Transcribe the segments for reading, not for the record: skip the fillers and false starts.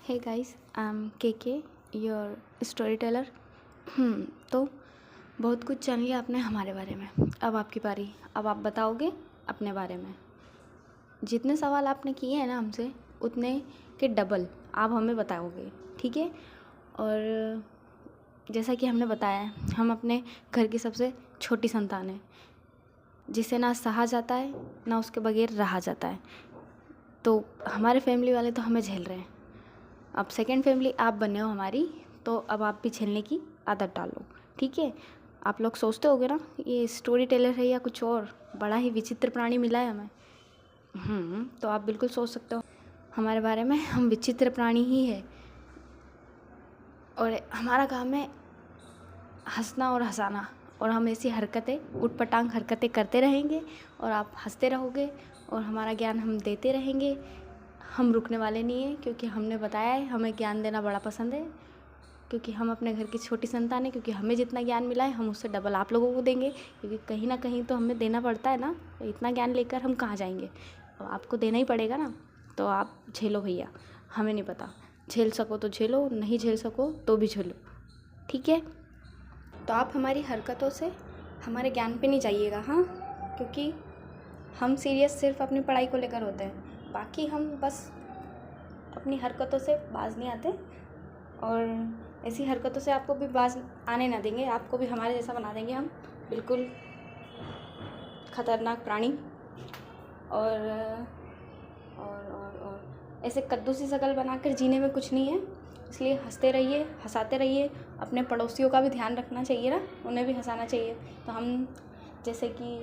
Hey guys, I am के your story teller. तो बहुत कुछ जान लिया आपने हमारे बारे में। अब आपकी बारी। अब आप बताओगे अपने बारे में। जितने सवाल आपने किए हैं ना हमसे, उतने के डबल आप हमें बताओगे, ठीक है। और जैसा कि हमने बताया है, हम अपने घर की सबसे छोटी संतान है, जिसे ना सहा जाता है ना उसके बगैर रहा जाता है। तो हमारे फैमिली वाले तो हमें झेल रहे हैं, अब सेकंड फैमिली आप बने हो हमारी, तो अब आप भी झेलने की आदत डालो, ठीक है। आप लोग सोचते होगे ना ये स्टोरी टेलर है या कुछ और, बड़ा ही विचित्र प्राणी मिला है हमें। तो आप बिल्कुल सोच सकते हो हमारे बारे में, हम विचित्र प्राणी ही है और हमारा काम है हंसना और हंसाना, और हम ऐसी हरकतें, उटपटांग हरकतें करते रहेंगे और आप हंसते रहोगे और हमारा ज्ञान हम देते रहेंगे। हम रुकने वाले नहीं हैं, क्योंकि हमने बताया है हमें ज्ञान देना बड़ा पसंद है, क्योंकि हम अपने घर की छोटी संतान है। क्योंकि हमें जितना ज्ञान मिला है हम उससे डबल आप लोगों को देंगे, क्योंकि कहीं ना कहीं तो हमें देना पड़ता है ना। तो इतना ज्ञान लेकर हम कहाँ जाएंगे, तो आपको देना ही पड़ेगा ना। तो आप झेलो भैया, हमें नहीं पता, झेल सको तो झेलो, नहीं झेल सको तो भी झेलो, ठीक है। तो आप हमारी हरकतों से हमारे ज्ञान पे नहीं जाइएगा, हाँ, क्योंकि हम सीरियस सिर्फ अपनी पढ़ाई को लेकर होते हैं, बाकी हम बस अपनी हरकतों से बाज नहीं आते, और ऐसी हरकतों से आपको भी बाज आने ना देंगे, आपको भी हमारे जैसा बना देंगे हम, बिल्कुल खतरनाक प्राणी। और ऐसे कद्दू सी शकल बनाकर जीने में कुछ नहीं है, इसलिए हंसते रहिए, हंसाते रहिए। अपने पड़ोसियों का भी ध्यान रखना चाहिए ना, उन्हें भी हंसाना चाहिए। तो हम जैसे कि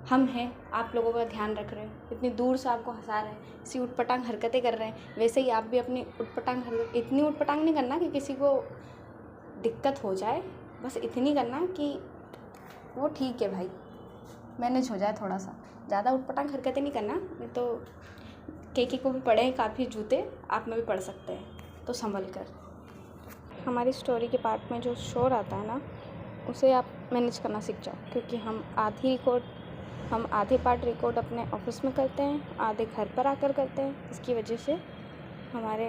हम हैं, आप लोगों का ध्यान रख रहे हैं, इतनी दूर से आपको हंसा रहे हैं, इसी उटपटांग हरकतें कर रहे हैं, वैसे ही आप भी अपनी उटपटांग हरकत, इतनी उटपटांग नहीं करना कि किसी को दिक्कत हो जाए, बस इतनी करना कि वो ठीक है भाई, मैनेज हो जाए थोड़ा सा। ज़्यादा उटपटांग हरकतें नहीं करना, नहीं तो केकी को भी पड़े हैं काफ़ी जूते, आप में भी पड़ सकते हैं, तो संभल कर। हमारी स्टोरी के पार्ट में जो शोर आता है ना, उसे आप मैनेज करना सीख जाओ, क्योंकि हम आधे पार्ट रिकॉर्ड अपने ऑफिस में करते हैं, आधे घर पर आकर करते हैं। इसकी वजह से हमारे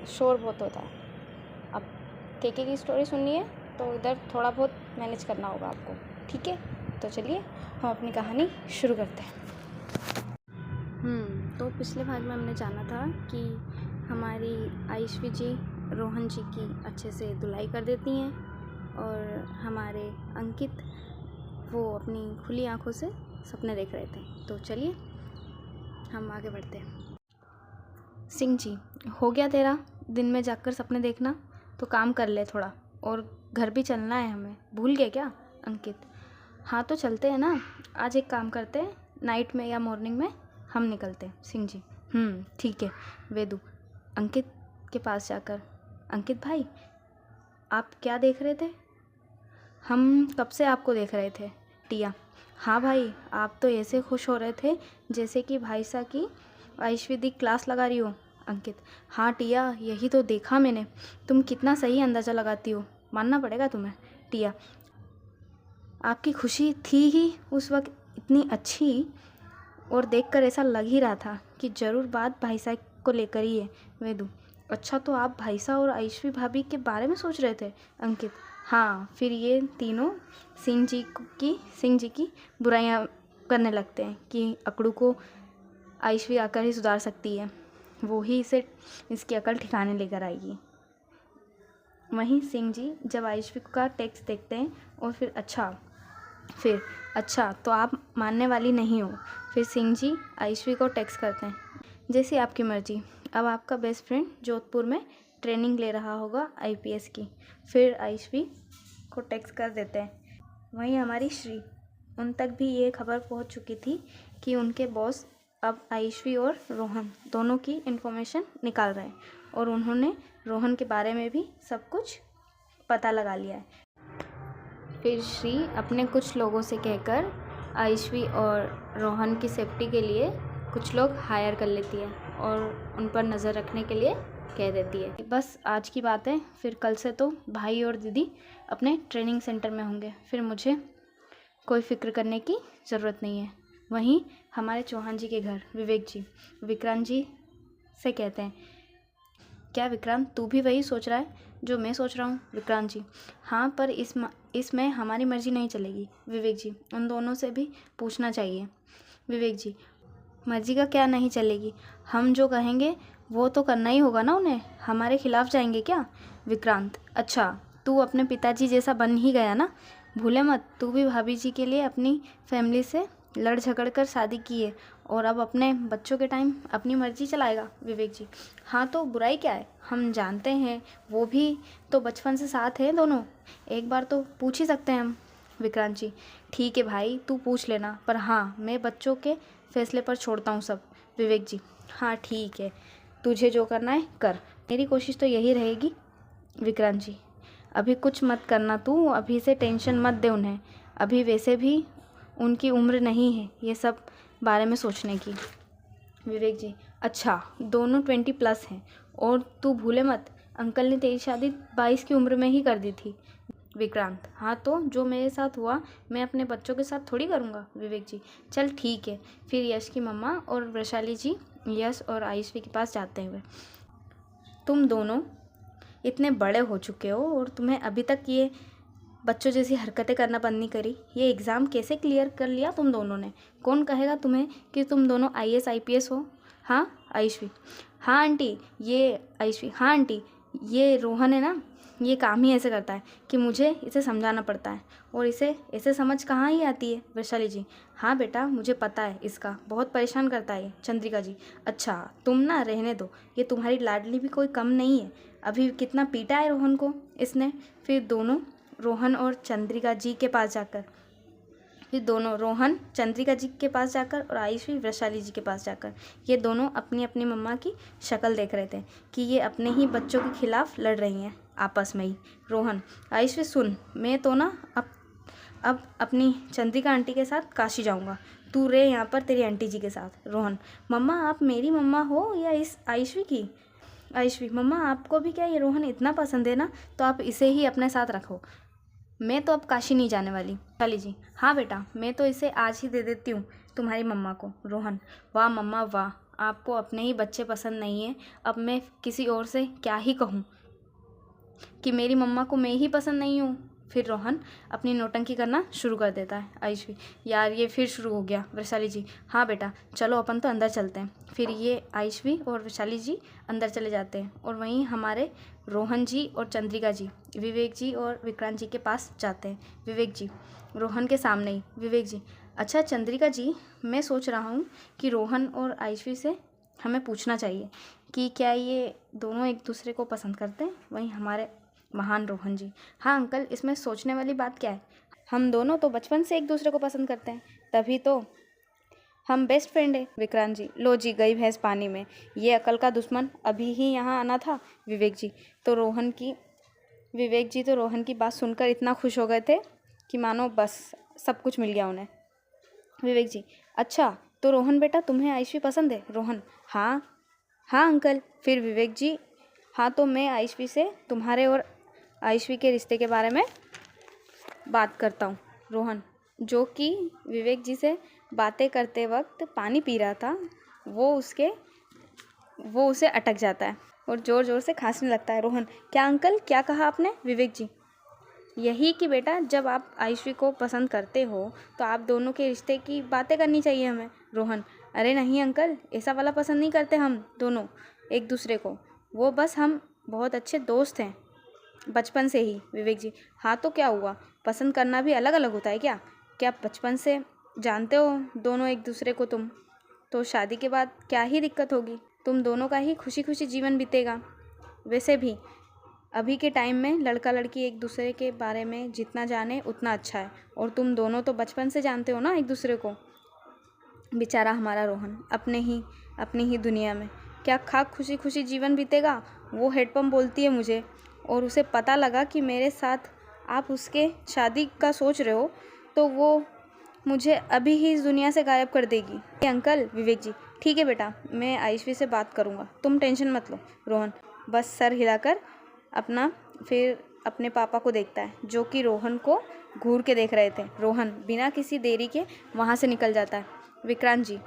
शोर बहुत होता है। अब केके की स्टोरी सुननी है तो इधर थोड़ा बहुत मैनेज करना होगा आपको, ठीक है। तो चलिए हम अपनी कहानी शुरू करते हैं। तो पिछले भाग में हमने जाना था कि हमारी आयुष्वी जी रोहन जी की अच्छे से धुलाई कर देती हैं, और हमारे अंकित वो अपनी खुली आंखों से सपने देख रहे थे। तो चलिए हम आगे बढ़ते हैं। सिंह जी, हो गया तेरा दिन में जाकर सपने देखना, तो काम कर ले थोड़ा, और घर भी चलना है हमें, भूल गया क्या अंकित? हाँ तो चलते हैं ना, आज एक काम करते हैं, नाइट में या मॉर्निंग में हम निकलते हैं। सिंह जी, ठीक है। वेदू अंकित के पास जाकर, अंकित भाई आप क्या देख रहे थे? हम कब से आपको देख रहे थे। टिया, हाँ भाई, आप तो ऐसे खुश हो रहे थे जैसे कि भाई साहब की आयुर्वेदिक क्लास लगा रही हो। अंकित, हाँ टिया, यही तो देखा मैंने, तुम कितना सही अंदाज़ा लगाती हो, मानना पड़ेगा तुम्हें। टिया, आपकी खुशी थी ही उस वक्त इतनी अच्छी, और देखकर ऐसा लग ही रहा था कि ज़रूर बात भाई साहब को लेकर ही है। वेदू, अच्छा तो आप भाई साहब और आयुष्वी भाभी के बारे में सोच रहे थे। अंकित, हाँ, फिर ये तीनों सिंह जी की बुराइयां करने लगते हैं कि अकड़ू को आयुष्वी आकर ही सुधार सकती है, वो ही इसे इसकी अकल ठिकाने लेकर आएगी। वहीं सिंह जी जब आयुष्वी का टेक्स्ट देखते हैं और फिर अच्छा तो आप मानने वाली नहीं हो। फिर सिंह जी आयुष्वी को टेक्स्ट करते हैं, जैसी आपकी मर्जी, अब आपका बेस्ट फ्रेंड जोधपुर में ट्रेनिंग ले रहा होगा आईपीएस की। फिर आयुष्वी को टेक्स्ट कर देते हैं। वहीं हमारी श्री, उन तक भी ये खबर पहुंच चुकी थी कि उनके बॉस अब आयुष्वी और रोहन दोनों की इन्फॉर्मेशन निकाल रहे हैं, और उन्होंने रोहन के बारे में भी सब कुछ पता लगा लिया है। फिर श्री अपने कुछ लोगों से कहकर आयुष्वी और रोहन की सेफ्टी के लिए कुछ लोग हायर कर लेती है और उन पर नज़र रखने के लिए कह देती है। बस आज की बात है, फिर कल से तो भाई और दीदी अपने ट्रेनिंग सेंटर में होंगे, फिर मुझे कोई फिक्र करने की ज़रूरत नहीं है। वहीं हमारे चौहान जी के घर विवेक जी विक्रांत जी से कहते हैं, क्या विक्रांत, तू भी वही सोच रहा है जो मैं सोच रहा हूँ? विक्रांत जी, हाँ, पर इसमें हमारी मर्जी नहीं चलेगी। विवेक जी, उन दोनों से भी पूछना चाहिए। विवेक जी, मर्जी का क्या नहीं चलेगी? हम जो कहेंगे वो तो करना ही होगा ना उन्हें। हमारे खिलाफ जाएंगे क्या? विक्रांत, अच्छा, तू अपने पिताजी जैसा बन ही गया ना। भूले मत, तू भी भाभी जी के लिए अपनी फैमिली से लड़ झगड़ कर शादी की है और अब अपने बच्चों के टाइम अपनी मर्जी चलाएगा। विवेक जी, हाँ, तो बुराई क्या है? हम जानते हैं वो भी तो बचपन से साथ हैं दोनों, एक बार तो पूछ ही सकते हैं हम। विक्रांत जी, ठीक है भाई, तू पूछ लेना, पर हाँ, मैं बच्चों के फैसले पर छोड़ता हूँ सब। विवेक जी, हाँ ठीक है, तुझे जो करना है कर, मेरी कोशिश तो यही रहेगी। विक्रांत जी, अभी कुछ मत करना तू, अभी से टेंशन मत दे उन्हें, अभी वैसे भी उनकी उम्र नहीं है ये सब बारे में सोचने की। विवेक जी, अच्छा, दोनों 20+ हैं और तू भूले मत, अंकल ने तेरी शादी 22 की उम्र में ही कर दी थी। विक्रांत, हाँ, तो जो मेरे साथ हुआ मैं अपने बच्चों के साथ थोड़ी करूँगा। विवेक जी, चल ठीक है, फिर यश की मम्मा और वैशाली जी यश और आयुष्वी के पास जाते हुए, तुम दोनों इतने बड़े हो चुके हो और तुम्हें अभी तक ये बच्चों जैसी हरकतें करना बंद नहीं करी। ये एग्ज़ाम कैसे क्लियर कर लिया तुम दोनों ने? कौन कहेगा तुम्हें कि तुम दोनों IAS IPS हो? हाँ आयुष्वी, हाँ आंटी, ये आयुष्वी, हाँ आंटी, ये रोहन है ना, ये काम ही ऐसे करता है कि मुझे इसे समझाना पड़ता है और इसे ऐसे समझ कहाँ ही आती है। वैशाली जी, हाँ बेटा, मुझे पता है, इसका बहुत परेशान करता है ये। चंद्रिका जी, अच्छा, तुम ना रहने दो, ये तुम्हारी लाडली भी कोई कम नहीं है, अभी कितना पीटा है रोहन को इसने। फिर दोनों रोहन और चंद्रिका जी के पास जाकर और आयुष्वी वैशाली जी के पास जाकर ये दोनों अपनी अपनी मम्मा की शक्ल देख रहे थे कि ये अपने ही बच्चों के खिलाफ लड़ रही हैं आपस में ही। रोहन, आयुष्वी सुन, मैं तो ना अब अपनी चंद्रिका आंटी के साथ काशी जाऊंगा, तू रहे यहाँ पर तेरी आंटी जी के साथ। रोहन, मम्मा आप मेरी मम्मा हो या इस आयुष्वी की? आयुष्वी, मम्मा आपको भी क्या ये रोहन इतना पसंद है ना, तो आप इसे ही अपने साथ रखो, मैं तो अब काशी नहीं जाने वाली। वैशाली जी, हाँ बेटा, मैं तो इसे आज ही दे देती हूँ तुम्हारी मम्मा को। रोहन, वाह मम्मा वाह, आपको अपने ही बच्चे पसंद नहीं है, अब मैं किसी और से क्या ही कहूँ कि मेरी मम्मा को मैं ही पसंद नहीं हूँ। फिर रोहन अपनी नौटंकी करना शुरू कर देता है। आयुष्वी, यार ये फिर शुरू हो गया। वैशाली जी, हाँ बेटा, चलो अपन तो अंदर चलते हैं। फिर ये आयुष्वी और वैशाली जी अंदर चले जाते हैं और वहीं हमारे रोहन जी और चंद्रिका जी विवेक जी और विक्रांत जी के पास जाते हैं। विवेक जी, रोहन के सामने ही। विवेक जी, अच्छा चंद्रिका जी, मैं सोच रहा हूँ कि रोहन और आयुष्वी से हमें पूछना चाहिए कि क्या ये दोनों एक दूसरे को पसंद करते हैं। वहीं हमारे महान रोहन जी, हाँ अंकल, इसमें सोचने वाली बात क्या है, हम दोनों तो बचपन से एक दूसरे को पसंद करते हैं, तभी तो हम बेस्ट फ्रेंड है। विक्रांत जी, लो जी, गई भैंस पानी में, ये अकल का दुश्मन अभी ही यहाँ आना था। विवेक जी तो रोहन की बात सुनकर इतना खुश हो गए थे कि मानो बस सब कुछ मिल गया उन्हें। विवेक जी, अच्छा, तो रोहन बेटा, तुम्हें आयुष्वी पसंद है? रोहन, हाँ हाँ अंकल। फिर विवेक जी, हाँ, तो मैं आयुष्वी से तुम्हारे और आयुष्वी के रिश्ते के बारे में बात करता हूँ। रोहन, जो कि विवेक जी से बातें करते वक्त पानी पी रहा था, वो उसे अटक जाता है और ज़ोर ज़ोर से खांसने लगता है। रोहन, क्या अंकल, क्या कहा आपने? विवेक जी, यही कि बेटा, जब आप आयुष्वी को पसंद करते हो तो आप दोनों के रिश्ते की बातें करनी चाहिए हमें। रोहन, अरे नहीं अंकल, ऐसा वाला पसंद नहीं करते हम दोनों एक दूसरे को, वो बस हम बहुत अच्छे दोस्त हैं बचपन से ही। विवेक जी, हाँ, तो क्या हुआ, पसंद करना भी अलग अलग होता है क्या? क्या बचपन से जानते हो दोनों एक दूसरे को तुम, तो शादी के बाद क्या ही दिक्कत होगी, तुम दोनों का ही खुशी खुशी जीवन बीतेगा। वैसे भी अभी के टाइम में लड़का लड़की एक दूसरे के बारे में जितना जाने उतना अच्छा है, और तुम दोनों तो बचपन से जानते हो ना एक दूसरे को। बेचारा हमारा रोहन अपनी ही दुनिया में क्या खाक खुशी खुशी जीवन बीतेगा। वो हेडपम्प बोलती है मुझे और उसे पता लगा कि मेरे साथ आप उसके शादी का सोच रहे हो, तो वो मुझे अभी ही इस दुनिया से गायब कर देगी। अंकल, विवेक जी, ठीक है बेटा, मैं आयुष्वी से बात करूँगा, तुम टेंशन मत लो। रोहन बस सर हिलाकर फिर अपने पापा को देखता है, जो कि रोहन को घूर के देख रहे थे। रोहन बिना किसी देरी के वहाँ से निकल जाता है। विक्रांत जी,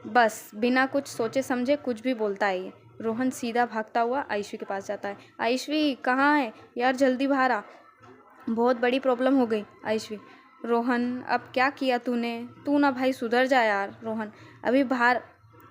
बस बिना कुछ सोचे समझे कुछ भी बोलता है ये। रोहन सीधा भागता हुआ आयुष्वी के पास जाता है। आयुष्वी कहाँ है यार, जल्दी बाहर आ, बहुत बड़ी प्रॉब्लम हो गई। आयुष्वी, रोहन अब क्या किया तूने, तू ना भाई सुधर जा यार। रोहन, अभी बाहर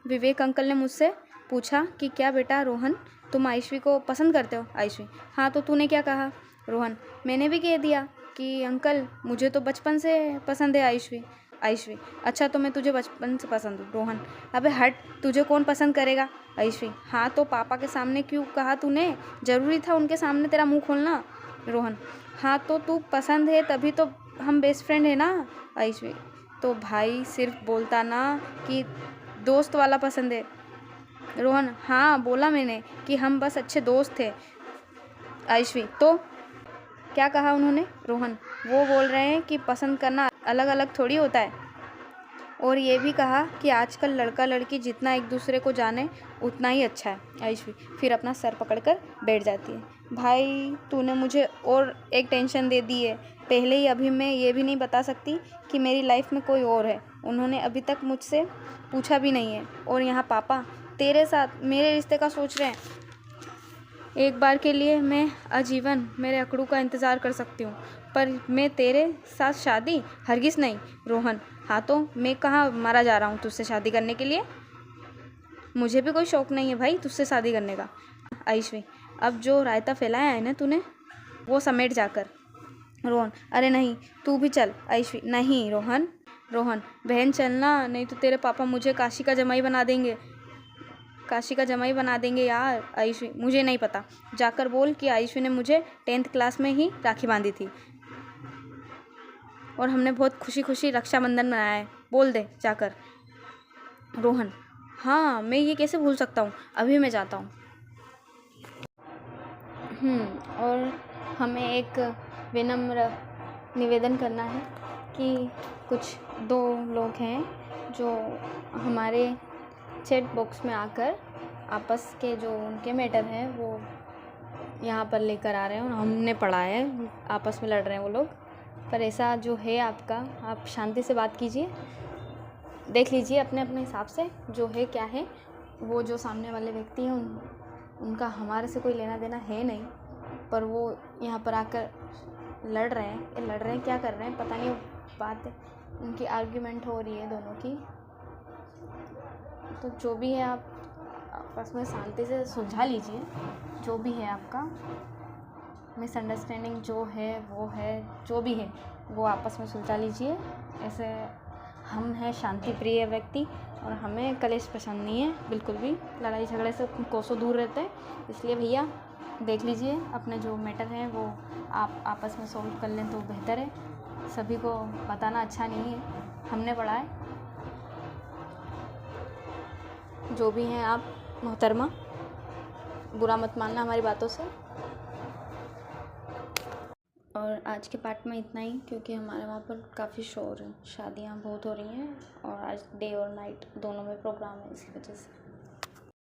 विवेक अंकल ने मुझसे पूछा कि क्या बेटा रोहन तुम आयुष्वी को पसंद करते हो। आयुष्वी, हाँ तो तूने क्या कहा। रोहन, मैंने भी कह दिया कि अंकल मुझे तो बचपन से पसंद है आयुष्वी। आयुष्वी, अच्छा तो मैं तुझे बचपन से पसंद हूँ। रोहन, अबे हट, तुझे कौन पसंद करेगा। आयुष्वी, हाँ तो पापा के सामने क्यों कहा तूने, ज़रूरी था उनके सामने तेरा मुंह खोलना। रोहन, हाँ तो तू पसंद है तभी तो हम बेस्ट फ्रेंड है ना। आयुष्वी, तो भाई सिर्फ बोलता ना कि दोस्त वाला पसंद है। रोहन, हाँ बोला मैंने कि हम बस अच्छे दोस्त थे। आयुष्वी, तो क्या कहा उन्होंने। रोहन, वो बोल रहे हैं कि पसंद करना अलग अलग थोड़ी होता है, और ये भी कहा कि आजकल लड़का लड़की जितना एक दूसरे को जाने उतना ही अच्छा है। आयुष्वी फिर अपना सर पकड़कर बैठ जाती है। भाई तूने मुझे और एक टेंशन दे दी है, पहले ही अभी मैं ये भी नहीं बता सकती कि मेरी लाइफ में कोई और है, उन्होंने अभी तक मुझसे पूछा भी नहीं है, और यहाँ पापा तेरे साथ मेरे रिश्ते का सोच रहे हैं। एक बार के लिए मैं आजीवन मेरे अकड़ू का इंतज़ार कर सकती हूँ, पर मैं तेरे साथ शादी हरगिज़ नहीं। रोहन, हाँ तो मैं कहाँ मारा जा रहा हूँ तुझसे शादी करने के लिए, मुझे भी कोई शौक़ नहीं है भाई तुझसे शादी करने का। आयुष्वी, अब जो रायता फैलाया है ना तूने वो समेट जाकर। रोहन, अरे नहीं तू भी चल। आयुष्वी, नहीं रोहन। रोहन, बहन चलना, नहीं तो तेरे पापा मुझे काशी का जमाई बना देंगे, काशी का जमाई बना देंगे यार। आयुष्वी, मुझे नहीं पता, जाकर बोल कि आयुष्वी ने मुझे 10th क्लास में ही राखी बांधी थी और हमने बहुत खुशी खुशी रक्षाबंधन मनाया है, बोल दे जाकर। रोहन, हाँ मैं ये कैसे भूल सकता हूँ, अभी मैं जाता हूँ। और हमें एक विनम्र निवेदन करना है कि कुछ 2 लोग हैं जो हमारे चैट बॉक्स में आकर आपस के जो उनके मैटर हैं वो यहाँ पर लेकर आ रहे हैं, और हमने पढ़ा है आपस में लड़ रहे हैं वो लोग। पर ऐसा जो है आपका, आप शांति से बात कीजिए, देख लीजिए अपने अपने हिसाब से जो है क्या है। वो जो सामने वाले व्यक्ति हैं उनका हमारे से कोई लेना देना है नहीं, पर वो यहाँ पर आकर लड़ रहे हैं क्या कर रहे हैं पता नहीं, बात उनकी आर्ग्यूमेंट हो रही है दोनों की। तो जो भी है आप आपस में शांति से सुलझा लीजिए, जो भी है आपका मिसअंडरस्टैंडिंग जो है वो है, जो भी है वो आपस में सुलझा लीजिए। ऐसे हम हैं शांति प्रिय व्यक्ति और हमें कलेश पसंद नहीं है बिल्कुल भी, लड़ाई झगड़े से कोसों दूर रहते हैं। इसलिए भैया देख लीजिए अपने जो मैटर हैं वो आप आपस में सॉल्व कर लें तो बेहतर है, सभी को बताना अच्छा नहीं है, हमने पढ़ा है। जो भी हैं आप मोहतरमा, बुरा मत मानना हमारी बातों से। और आज के पार्ट में इतना ही, क्योंकि हमारे वहाँ पर काफ़ी शोर है, शादियाँ बहुत हो रही हैं और आज डे और नाइट दोनों में प्रोग्राम है, इसी वजह से।